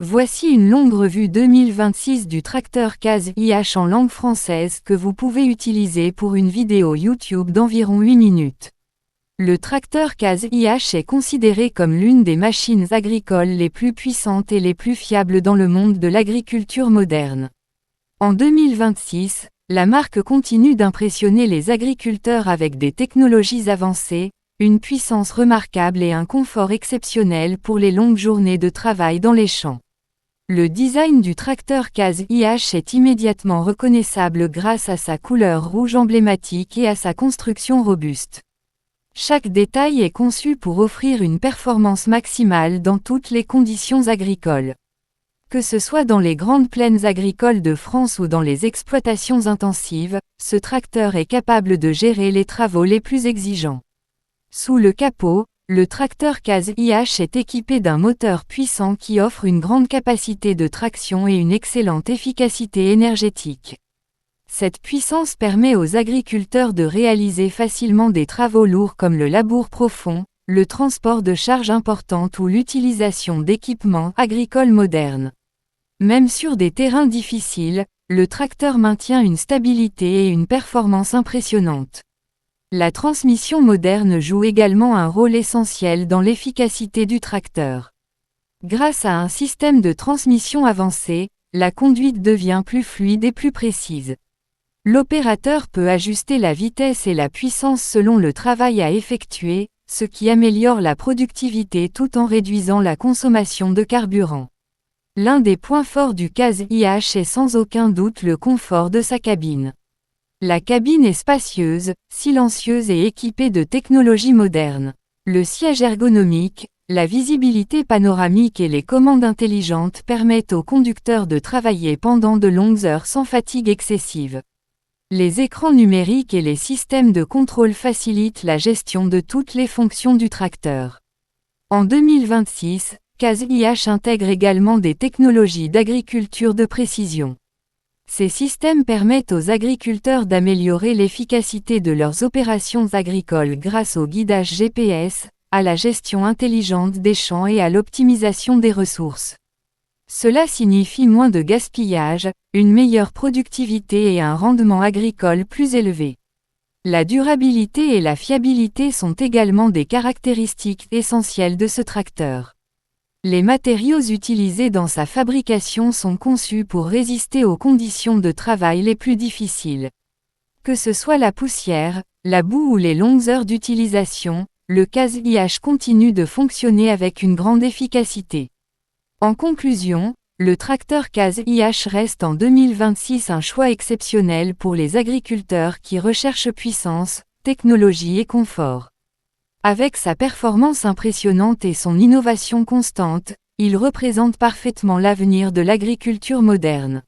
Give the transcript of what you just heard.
Voici une longue revue 2026 du tracteur CAZ IH en langue française que vous pouvez utiliser pour une vidéo YouTube d'environ 8 minutes. Le tracteur CAZ IH est considéré comme l'une des machines agricoles les plus puissantes et les plus fiables dans le monde de l'agriculture moderne. En 2026, la marque continue d'impressionner les agriculteurs avec des technologies avancées, une puissance remarquable et un confort exceptionnel pour les longues journées de travail dans les champs. Le design du tracteur CAZ IH est immédiatement reconnaissable grâce à sa couleur rouge emblématique et à sa construction robuste. Chaque détail est conçu pour offrir une performance maximale dans toutes les conditions agricoles. Que ce soit dans les grandes plaines agricoles de France ou dans les exploitations intensives, ce tracteur est capable de gérer les travaux les plus exigeants. Sous le capot, le tracteur CAZ IH est équipé d'un moteur puissant qui offre une grande capacité de traction et une excellente efficacité énergétique. Cette puissance permet aux agriculteurs de réaliser facilement des travaux lourds comme le labour profond, le transport de charges importantes ou l'utilisation d'équipements agricoles modernes. Même sur des terrains difficiles, le tracteur maintient une stabilité et une performance impressionnantes. La transmission moderne joue également un rôle essentiel dans l'efficacité du tracteur. Grâce à un système de transmission avancé, la conduite devient plus fluide et plus précise. L'opérateur peut ajuster la vitesse et la puissance selon le travail à effectuer, ce qui améliore la productivité tout en réduisant la consommation de carburant. L'un des points forts du CAZ IH est sans aucun doute le confort de sa cabine. La cabine est spacieuse, silencieuse et équipée de technologies modernes. Le siège ergonomique, la visibilité panoramique et les commandes intelligentes permettent au conducteur de travailler pendant de longues heures sans fatigue excessive. Les écrans numériques et les systèmes de contrôle facilitent la gestion de toutes les fonctions du tracteur. En 2026, CAZ IH intègre également des technologies d'agriculture de précision. Ces systèmes permettent aux agriculteurs d'améliorer l'efficacité de leurs opérations agricoles grâce au guidage GPS, à la gestion intelligente des champs et à l'optimisation des ressources. Cela signifie moins de gaspillage, une meilleure productivité et un rendement agricole plus élevé. La durabilité et la fiabilité sont également des caractéristiques essentielles de ce tracteur. Les matériaux utilisés dans sa fabrication sont conçus pour résister aux conditions de travail les plus difficiles. Que ce soit la poussière, la boue ou les longues heures d'utilisation, le CAZ IH continue de fonctionner avec une grande efficacité. En conclusion, le tracteur CAZ IH reste en 2026 un choix exceptionnel pour les agriculteurs qui recherchent puissance, technologie et confort. Avec sa performance impressionnante et son innovation constante, il représente parfaitement l'avenir de l'agriculture moderne.